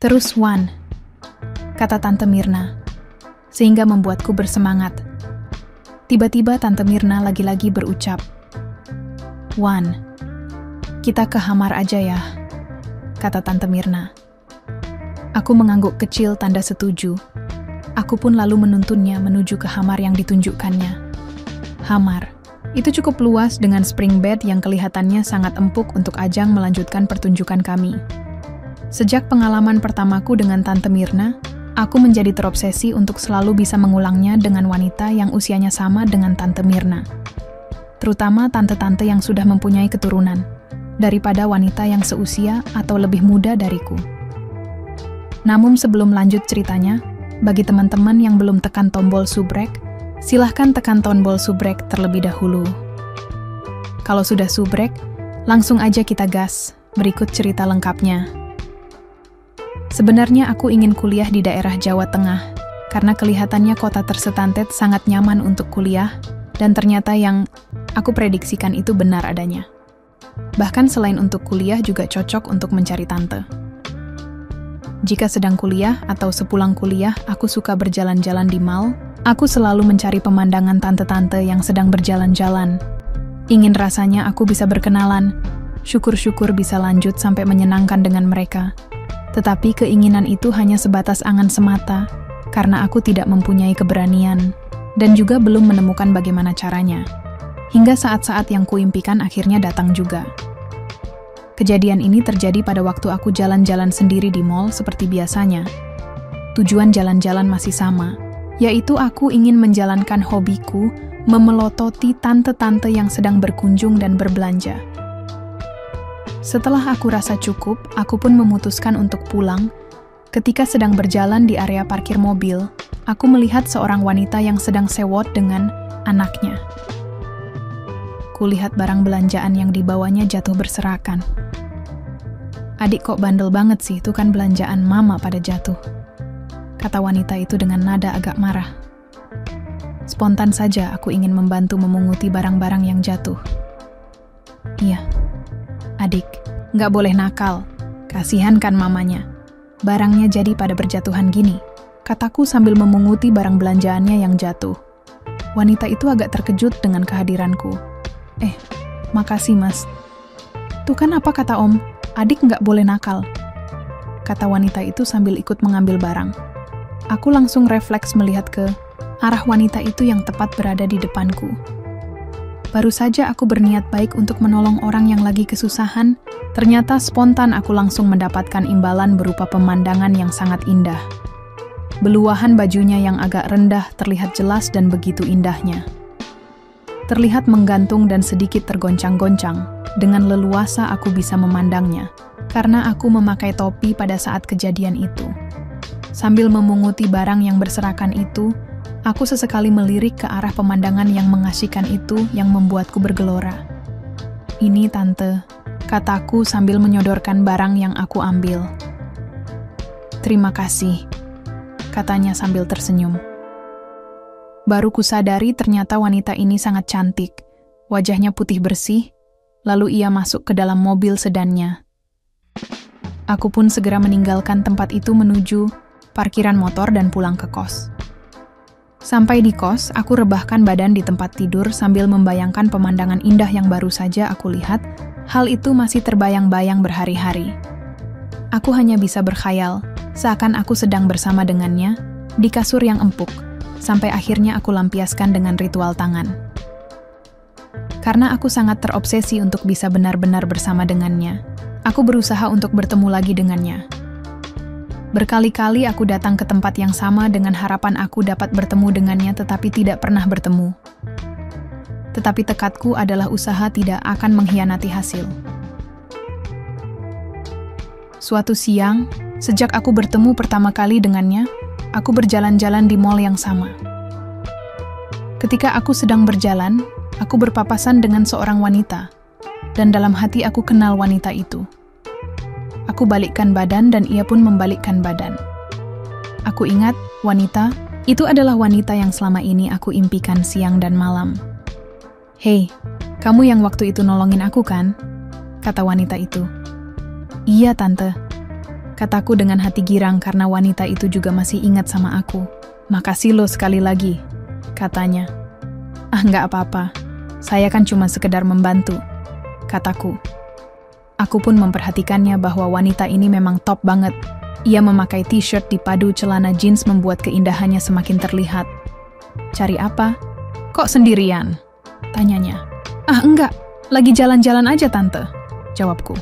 Terus Wan, kata Tante Myrna, sehingga membuatku bersemangat. Tiba-tiba Tante Myrna lagi-lagi berucap, Wan, kita ke Hamar aja ya, kata Tante Myrna. Aku mengangguk kecil tanda setuju. Aku pun lalu menuntunnya menuju ke Hamar yang ditunjukkannya. Hamar, itu cukup luas dengan spring bed yang kelihatannya sangat empuk untuk ajang melanjutkan pertunjukan kami. Sejak pengalaman pertamaku dengan Tante Myrna, aku menjadi terobsesi untuk selalu bisa mengulangnya dengan wanita yang usianya sama dengan Tante Myrna. Terutama tante-tante yang sudah mempunyai keturunan, daripada wanita yang seusia atau lebih muda dariku. Namun sebelum lanjut ceritanya, bagi teman-teman yang belum tekan tombol subrek, silahkan tekan tombol subrek terlebih dahulu. Kalau sudah subrek, langsung aja kita gas, berikut cerita lengkapnya. Sebenarnya aku ingin kuliah di daerah Jawa Tengah, karena kelihatannya kota tersetantet sangat nyaman untuk kuliah, dan ternyata yang aku prediksikan itu benar adanya. Bahkan selain untuk kuliah juga cocok untuk mencari tante. Jika sedang kuliah atau sepulang kuliah, aku suka berjalan-jalan di mall. Aku selalu mencari pemandangan tante-tante yang sedang berjalan-jalan. Ingin rasanya aku bisa berkenalan, syukur-syukur bisa lanjut sampai menyenangkan dengan mereka. Tetapi keinginan itu hanya sebatas angan semata, karena aku tidak mempunyai keberanian, dan juga belum menemukan bagaimana caranya. Hingga saat-saat yang kuimpikan akhirnya datang juga. Kejadian ini terjadi pada waktu aku jalan-jalan sendiri di mall seperti biasanya. Tujuan jalan-jalan masih sama, yaitu aku ingin menjalankan hobiku, memelototi tante-tante yang sedang berkunjung dan berbelanja. Setelah aku rasa cukup, aku pun memutuskan untuk pulang. Ketika sedang berjalan di area parkir mobil, aku melihat seorang wanita yang sedang sewot dengan anaknya. Kulihat barang belanjaan yang dibawanya jatuh berserakan. Adik kok bandel banget sih, itu kan belanjaan mama pada jatuh, kata wanita itu dengan nada agak marah. Spontan saja aku ingin membantu memunguti barang-barang yang jatuh. Iya, adik, nggak boleh nakal. Kasihan kan mamanya. Barangnya jadi pada berjatuhan gini, kataku sambil memunguti barang belanjaannya yang jatuh. Wanita itu agak terkejut dengan kehadiranku. Makasih mas. Tuh kan apa kata om, adik nggak boleh nakal, kata wanita itu sambil ikut mengambil barang. Aku langsung refleks melihat ke arah wanita itu yang tepat berada di depanku. Baru saja aku berniat baik untuk menolong orang yang lagi kesusahan, ternyata spontan aku langsung mendapatkan imbalan berupa pemandangan yang sangat indah. Beluahan bajunya yang agak rendah terlihat jelas dan begitu indahnya. Terlihat menggantung dan sedikit tergoncang-goncang. Dengan leluasa aku bisa memandangnya, karena aku memakai topi pada saat kejadian itu. Sambil memunguti barang yang berserakan itu, aku sesekali melirik ke arah pemandangan yang mengasihkan itu yang membuatku bergelora. Ini tante, kataku sambil menyodorkan barang yang aku ambil. Terima kasih, katanya sambil tersenyum. Baru kusadari ternyata wanita ini sangat cantik. Wajahnya putih bersih, lalu ia masuk ke dalam mobil sedannya. Aku pun segera meninggalkan tempat itu menuju parkiran motor dan pulang ke kos. Sampai di kos, aku rebahkan badan di tempat tidur sambil membayangkan pemandangan indah yang baru saja aku lihat. Hal itu masih terbayang-bayang berhari-hari. Aku hanya bisa berkhayal, seakan aku sedang bersama dengannya, di kasur yang empuk, sampai akhirnya aku lampiaskan dengan ritual tangan. Karena aku sangat terobsesi untuk bisa benar-benar bersama dengannya, aku berusaha untuk bertemu lagi dengannya. Berkali-kali aku datang ke tempat yang sama dengan harapan aku dapat bertemu dengannya tetapi tidak pernah bertemu. Tetapi tekadku adalah usaha tidak akan mengkhianati hasil. Suatu siang, sejak aku bertemu pertama kali dengannya, aku berjalan-jalan di mall yang sama. Ketika aku sedang berjalan, aku berpapasan dengan seorang wanita, dan dalam hati aku kenal wanita itu. Aku balikkan badan dan ia pun membalikkan badan. Aku ingat, wanita, itu adalah wanita yang selama ini aku impikan siang dan malam. Hei, kamu yang waktu itu nolongin aku kan? Kata wanita itu. Iya tante. Kataku dengan hati girang karena wanita itu juga masih ingat sama aku. Makasih lo sekali lagi, katanya. Ah, nggak apa-apa. Saya kan cuma sekedar membantu, kataku. Aku pun memperhatikannya bahwa wanita ini memang top banget. Ia memakai t-shirt dipadu celana jeans membuat keindahannya semakin terlihat. Cari apa? Kok sendirian? Tanyanya. Ah, enggak. Lagi jalan-jalan aja, Tante, jawabku.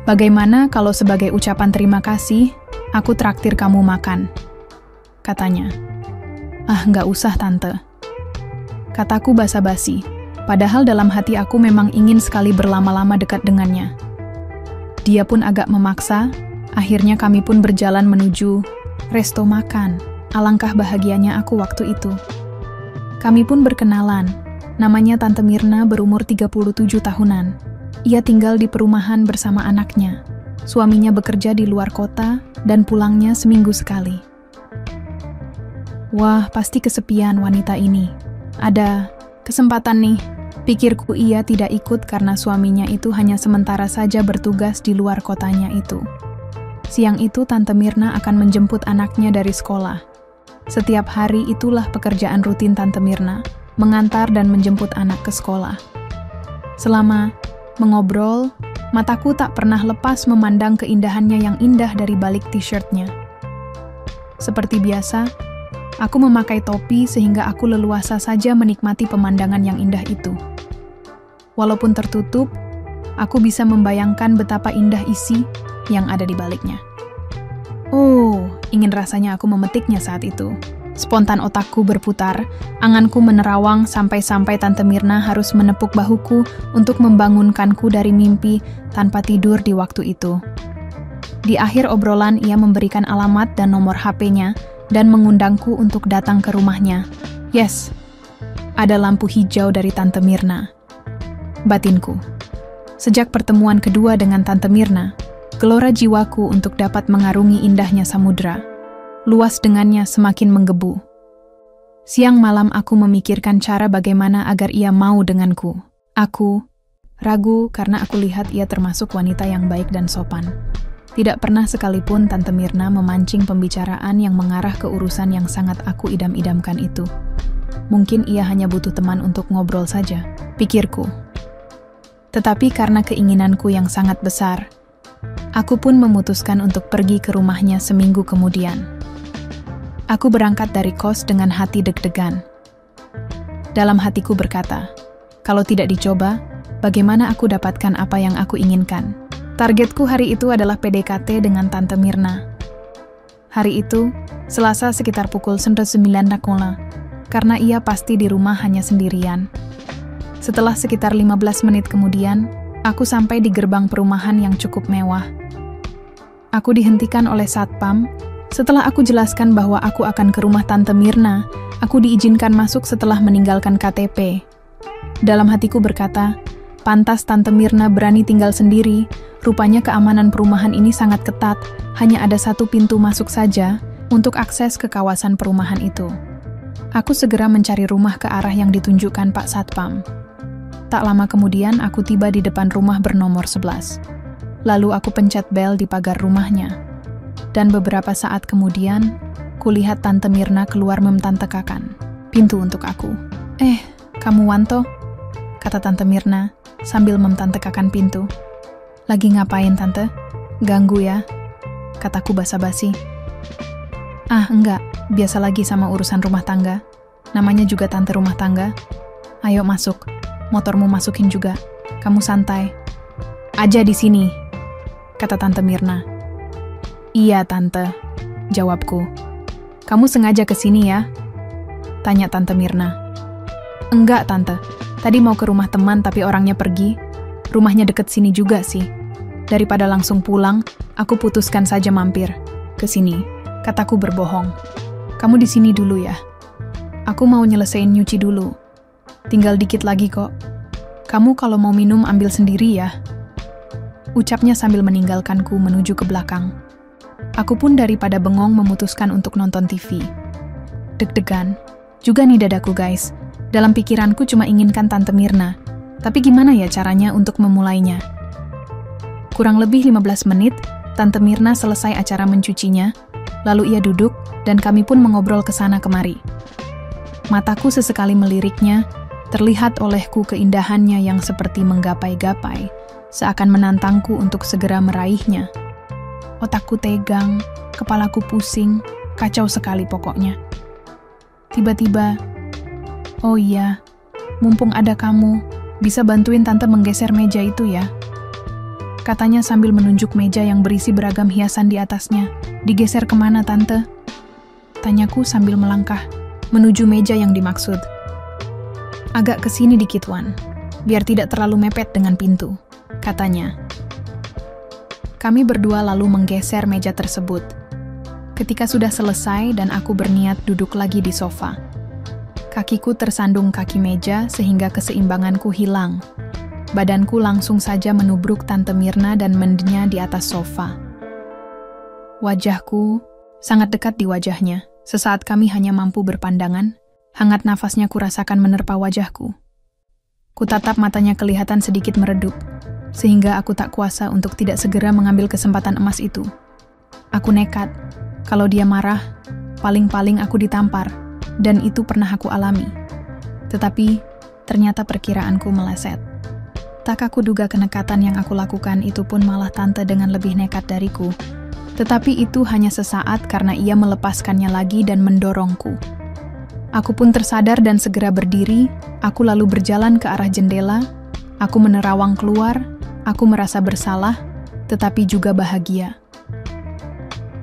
Bagaimana kalau sebagai ucapan terima kasih, aku traktir kamu makan? Katanya. Ah, nggak usah, Tante. Kataku basa-basi, padahal dalam hati aku memang ingin sekali berlama-lama dekat dengannya. Dia pun agak memaksa, akhirnya kami pun berjalan menuju resto makan. Alangkah bahagianya aku waktu itu. Kami pun berkenalan, namanya Tante Mirna, berumur 37 tahunan. Ia tinggal di perumahan bersama anaknya. Suaminya bekerja di luar kota dan pulangnya seminggu sekali. Wah, pasti kesepian wanita ini. Ada kesempatan nih. Pikirku ia tidak ikut karena suaminya itu hanya sementara saja bertugas di luar kotanya itu. Siang itu Tante Mirna akan menjemput anaknya dari sekolah. Setiap hari itulah pekerjaan rutin Tante Mirna, mengantar dan menjemput anak ke sekolah. Selama mengobrol, mataku tak pernah lepas memandang keindahannya yang indah dari balik t-shirtnya. Seperti biasa, aku memakai topi sehingga aku leluasa saja menikmati pemandangan yang indah itu. Walaupun tertutup, aku bisa membayangkan betapa indah isi yang ada di baliknya. Oh, ingin rasanya aku memetiknya saat itu. Spontan otakku berputar, anganku menerawang sampai-sampai Tante Mirna harus menepuk bahuku untuk membangunkanku dari mimpi tanpa tidur di waktu itu. Di akhir obrolan ia memberikan alamat dan nomor HP-nya dan mengundangku untuk datang ke rumahnya. Yes, ada lampu hijau dari Tante Mirna. Batinku. Sejak pertemuan kedua dengan Tante Mirna, gelora jiwaku untuk dapat mengarungi indahnya samudra. Luas dengannya semakin menggebu. Siang malam aku memikirkan cara bagaimana agar ia mau denganku. Aku ragu karena aku lihat ia termasuk wanita yang baik dan sopan. Tidak pernah sekalipun Tante Mirna memancing pembicaraan yang mengarah ke urusan yang sangat aku idam-idamkan itu. Mungkin ia hanya butuh teman untuk ngobrol saja, pikirku. Tetapi karena keinginanku yang sangat besar, aku pun memutuskan untuk pergi ke rumahnya seminggu kemudian. Aku berangkat dari kos dengan hati deg-degan. Dalam hatiku berkata, kalau tidak dicoba, bagaimana aku dapatkan apa yang aku inginkan? Targetku hari itu adalah PDKT dengan Tante Mirna. Hari itu, Selasa sekitar pukul 9 karena ia pasti di rumah hanya sendirian. Setelah sekitar 15 menit kemudian, aku sampai di gerbang perumahan yang cukup mewah. Aku dihentikan oleh satpam. Setelah aku jelaskan bahwa aku akan ke rumah Tante Mirna, aku diizinkan masuk setelah meninggalkan KTP. Dalam hatiku berkata, pantas Tante Mirna berani tinggal sendiri, rupanya keamanan perumahan ini sangat ketat, hanya ada satu pintu masuk saja untuk akses ke kawasan perumahan itu. Aku segera mencari rumah ke arah yang ditunjukkan Pak Satpam. Tak lama kemudian aku tiba di depan rumah bernomor 11. Lalu aku pencet bel di pagar rumahnya. Dan beberapa saat kemudian, kulihat Tante Mirna keluar memtantekakan pintu untuk aku. Kamu Wanto? Kata Tante Mirna sambil memtantekakan pintu. Lagi ngapain, Tante? Ganggu ya? Kataku basa-basi. Ah, enggak. Biasa lagi sama urusan rumah tangga. Namanya juga tante rumah tangga. Ayo masuk. Motormu masukin juga. Kamu santai. Aja di sini, kata Tante Mirna. Iya, Tante, jawabku. Kamu sengaja kesini ya? Tanya Tante Mirna. Enggak, Tante. Tadi mau ke rumah teman tapi orangnya pergi. Rumahnya deket sini juga sih. Daripada langsung pulang, aku putuskan saja mampir ke sini. Kataku berbohong. Kamu di sini dulu ya. Aku mau nyelesain nyuci dulu. Tinggal dikit lagi kok. Kamu kalau mau minum ambil sendiri ya. Ucapnya sambil meninggalkanku menuju ke belakang. Aku pun daripada bengong memutuskan untuk nonton TV. Deg-degan. Juga nih dadaku guys. Dalam pikiranku cuma inginkan Tante Mirna. Tapi gimana ya caranya untuk memulainya? Kurang lebih 15 menit, Tante Mirna selesai acara mencucinya, lalu ia duduk dan kami pun mengobrol kesana kemari. Mataku sesekali meliriknya, terlihat olehku keindahannya yang seperti menggapai-gapai, seakan menantangku untuk segera meraihnya. Otakku tegang, kepalaku pusing, kacau sekali pokoknya. Tiba-tiba, "Oh iya, mumpung ada kamu, bisa bantuin tante menggeser meja itu ya?" Katanya sambil menunjuk meja yang berisi beragam hiasan di atasnya. "Digeser kemana, tante?" Tanyaku sambil melangkah menuju meja yang dimaksud. "Agak ke sini dikit, Wan, biar tidak terlalu mepet dengan pintu," katanya. Kami berdua lalu menggeser meja tersebut. Ketika sudah selesai dan aku berniat duduk lagi di sofa, kakiku tersandung kaki meja sehingga keseimbanganku hilang. Badanku langsung saja menubruk Tante Mirna dan mendenya di atas sofa. Wajahku sangat dekat di wajahnya. Sesaat kami hanya mampu berpandangan, hangat nafasnya kurasakan menerpa wajahku. Kutatap matanya kelihatan sedikit meredup, sehingga aku tak kuasa untuk tidak segera mengambil kesempatan emas itu. Aku nekat, kalau dia marah, paling-paling aku ditampar, dan itu pernah aku alami. Tetapi, ternyata perkiraanku meleset. Tak aku duga kenekatan yang aku lakukan itu pun malah tante dengan lebih nekat dariku. Tetapi itu hanya sesaat karena ia melepaskannya lagi dan mendorongku. Aku pun tersadar dan segera berdiri, aku lalu berjalan ke arah jendela, aku menerawang keluar, aku merasa bersalah, tetapi juga bahagia.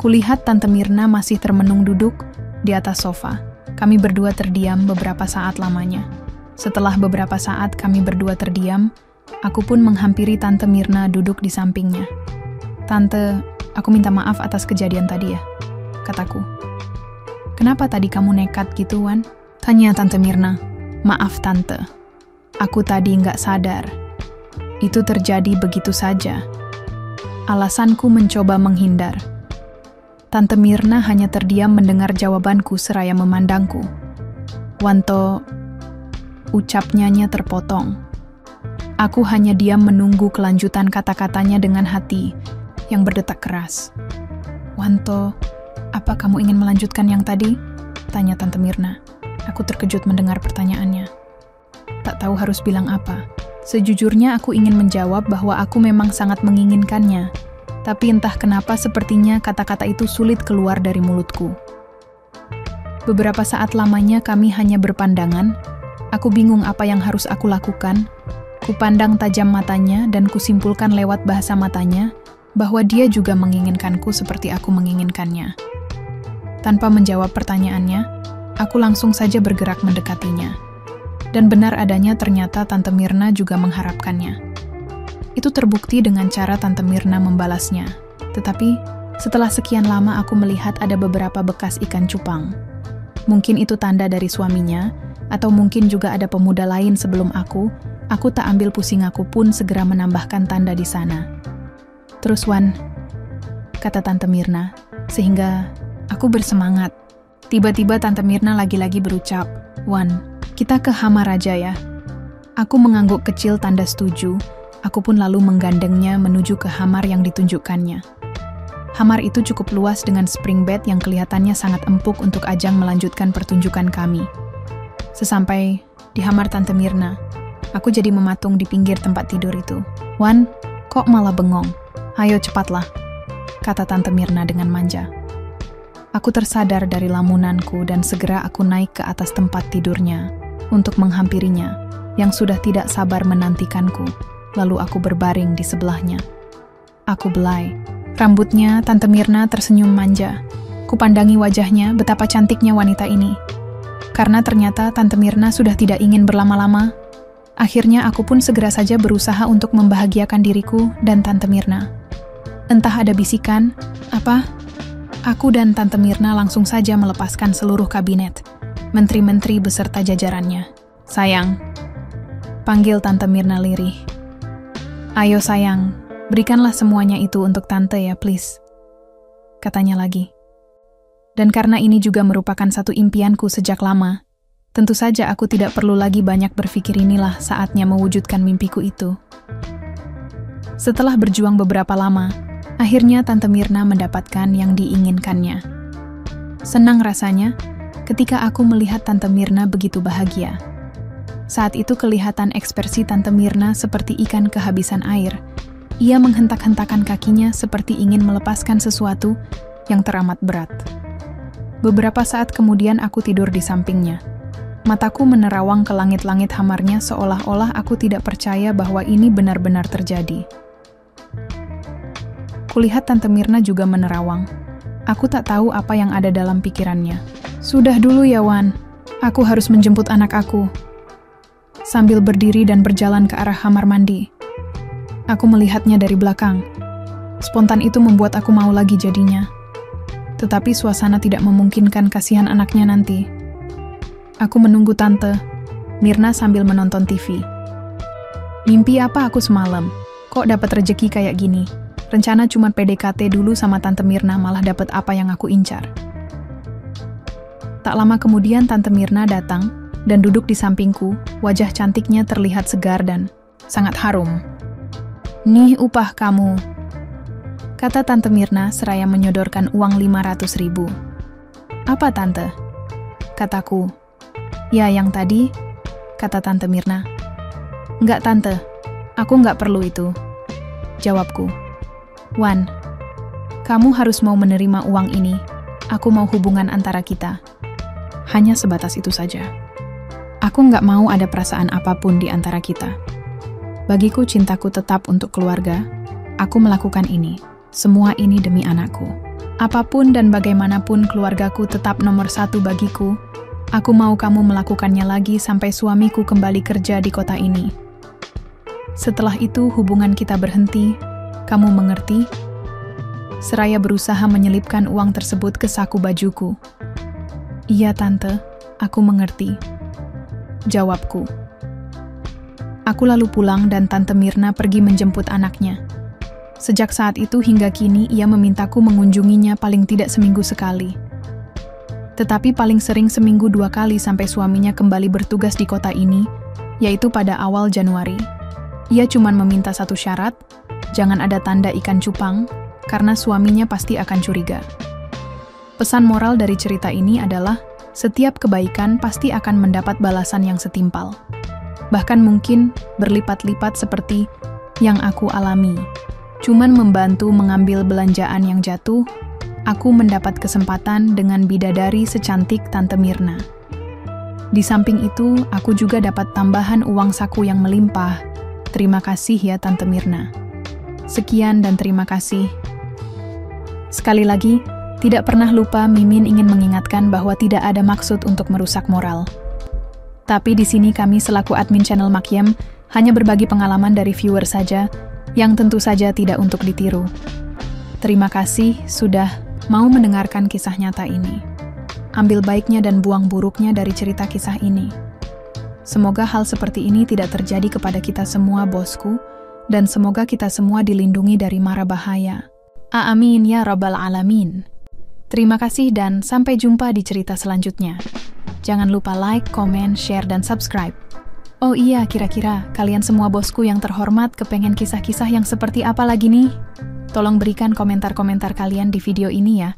Kulihat Tante Mirna masih termenung duduk di atas sofa. Kami berdua terdiam beberapa saat lamanya. Setelah beberapa saat kami berdua terdiam, aku pun menghampiri Tante Mirna duduk di sampingnya. "Tante, aku minta maaf atas kejadian tadi ya," kataku. "Kenapa tadi kamu nekat gitu, Wan?" tanya Tante Mirna. "Maaf Tante, aku tadi nggak sadar. Itu terjadi begitu saja." Alasanku mencoba menghindar. Tante Mirna hanya terdiam mendengar jawabanku seraya memandangku. "Wanto," ucapnya terpotong. Aku hanya diam menunggu kelanjutan kata-katanya dengan hati yang berdetak keras. "Wanto, apa kamu ingin melanjutkan yang tadi?" tanya Tante Mirna. Aku terkejut mendengar pertanyaannya. Tak tahu harus bilang apa. Sejujurnya aku ingin menjawab bahwa aku memang sangat menginginkannya. Tapi entah kenapa sepertinya kata-kata itu sulit keluar dari mulutku. Beberapa saat lamanya kami hanya berpandangan. Aku bingung apa yang harus aku lakukan. Kupandang tajam matanya dan kusimpulkan lewat bahasa matanya bahwa dia juga menginginkanku seperti aku menginginkannya. Tanpa menjawab pertanyaannya, aku langsung saja bergerak mendekatinya. Dan benar adanya ternyata Tante Mirna juga mengharapkannya. Itu terbukti dengan cara Tante Mirna membalasnya. Tetapi, setelah sekian lama aku melihat ada beberapa bekas ikan cupang. Mungkin itu tanda dari suaminya, atau mungkin juga ada pemuda lain sebelum aku tak ambil pusing, aku pun segera menambahkan tanda di sana. "Terus Wan," kata Tante Mirna, sehingga aku bersemangat. Tiba-tiba Tante Mirna lagi-lagi berucap, "Wan, kita ke Hamaraja ya." Aku mengangguk kecil tanda setuju. Aku pun lalu menggandengnya menuju ke hamar yang ditunjukkannya. Hamar itu cukup luas dengan spring bed yang kelihatannya sangat empuk untuk ajang melanjutkan pertunjukan kami. Sesampai di hamar Tante Mirna, aku jadi mematung di pinggir tempat tidur itu. "Wan, kok malah bengong? Ayo cepatlah," kata Tante Mirna dengan manja. Aku tersadar dari lamunanku dan segera aku naik ke atas tempat tidurnya untuk menghampirinya yang sudah tidak sabar menantikanku. Lalu aku berbaring di sebelahnya. Aku belai. Rambutnya Tante Mirna tersenyum manja. Kupandangi wajahnya betapa cantiknya wanita ini. Karena ternyata Tante Mirna sudah tidak ingin berlama-lama, akhirnya aku pun segera saja berusaha untuk membahagiakan diriku dan Tante Mirna. Entah ada bisikan, apa? Aku dan Tante Mirna langsung saja melepaskan seluruh kabinet, menteri-menteri beserta jajarannya. "Sayang," panggil Tante Mirna lirih. "Ayo sayang, berikanlah semuanya itu untuk Tante ya, please," katanya lagi. Dan karena ini juga merupakan satu impianku sejak lama, tentu saja aku tidak perlu lagi banyak berpikir, inilah saatnya mewujudkan mimpiku itu. Setelah berjuang beberapa lama, Akhirnya Tante Mirna mendapatkan yang diinginkannya. Senang rasanya ketika aku melihat Tante Mirna begitu bahagia. Saat itu kelihatan ekspresi Tante Mirna seperti ikan kehabisan air. Ia menghentak-hentakan kakinya seperti ingin melepaskan sesuatu yang teramat berat. Beberapa saat kemudian aku tidur di sampingnya. Mataku menerawang ke langit-langit hamarnya seolah-olah aku tidak percaya bahwa ini benar-benar terjadi. Kulihat Tante Mirna juga menerawang. Aku tak tahu apa yang ada dalam pikirannya. Sudah dulu ya Wan, aku harus menjemput anak aku. Sambil berdiri dan berjalan ke arah kamar mandi. Aku melihatnya dari belakang. Spontan itu membuat aku mau lagi jadinya. Tetapi suasana tidak memungkinkan, kasihan anaknya nanti. Aku menunggu Tante Mirna sambil menonton TV. Mimpi apa aku semalam? Kok dapat rejeki kayak gini? Rencana cuma PDKT dulu sama Tante Mirna, malah dapat apa yang aku incar. Tak lama kemudian Tante Mirna datang dan duduk di sampingku. Wajah cantiknya terlihat segar dan sangat harum. Nih upah kamu, kata Tante Mirna seraya menyodorkan uang 500.000. Apa Tante? Kataku. Ya yang tadi, kata Tante Mirna. Enggak Tante, aku enggak perlu itu, jawabku. Wan, kamu harus mau menerima uang ini. Aku mau hubungan antara kita. Hanya sebatas itu saja. Aku nggak mau ada perasaan apapun di antara kita. Bagiku cintaku tetap untuk keluarga. Aku melakukan ini. Semua ini demi anakku. Apapun dan bagaimanapun keluargaku tetap nomor satu bagiku. Aku mau kamu melakukannya lagi sampai suamiku kembali kerja di kota ini. Setelah itu hubungan kita berhenti. Kamu mengerti? Seraya berusaha menyelipkan uang tersebut ke saku bajuku. Iya Tante, aku mengerti, jawabku. Aku lalu pulang dan Tante Mirna pergi menjemput anaknya. Sejak saat itu hingga kini ia memintaku mengunjunginya paling tidak seminggu sekali. Tetapi paling sering seminggu 2 kali sampai suaminya kembali bertugas di kota ini, yaitu pada awal Januari. Ia cuma meminta satu syarat, jangan ada tanda ikan cupang, karena suaminya pasti akan curiga. Pesan moral dari cerita ini adalah, setiap kebaikan pasti akan mendapat balasan yang setimpal. Bahkan mungkin berlipat-lipat seperti yang aku alami. Cuman membantu mengambil belanjaan yang jatuh, aku mendapat kesempatan dengan bidadari secantik Tante Mirna. Di samping itu, aku juga dapat tambahan uang saku yang melimpah. Terima kasih ya Tante Mirna. Sekian dan terima kasih. Sekali lagi, tidak pernah lupa Mimin ingin mengingatkan bahwa tidak ada maksud untuk merusak moral. Tapi di sini kami selaku admin channel Makyem hanya berbagi pengalaman dari viewer saja, yang tentu saja tidak untuk ditiru. Terima kasih sudah mau mendengarkan kisah nyata ini. Ambil baiknya dan buang buruknya dari cerita kisah ini. Semoga hal seperti ini tidak terjadi kepada kita semua bosku, dan semoga kita semua dilindungi dari mara bahaya. Amin ya Rabbal Alamin. Terima kasih dan sampai jumpa di cerita selanjutnya. Jangan lupa like, komen, share, dan subscribe. Oh iya, kira-kira kalian semua bosku yang terhormat kepengen kisah-kisah yang seperti apa lagi nih? Tolong berikan komentar-komentar kalian di video ini ya.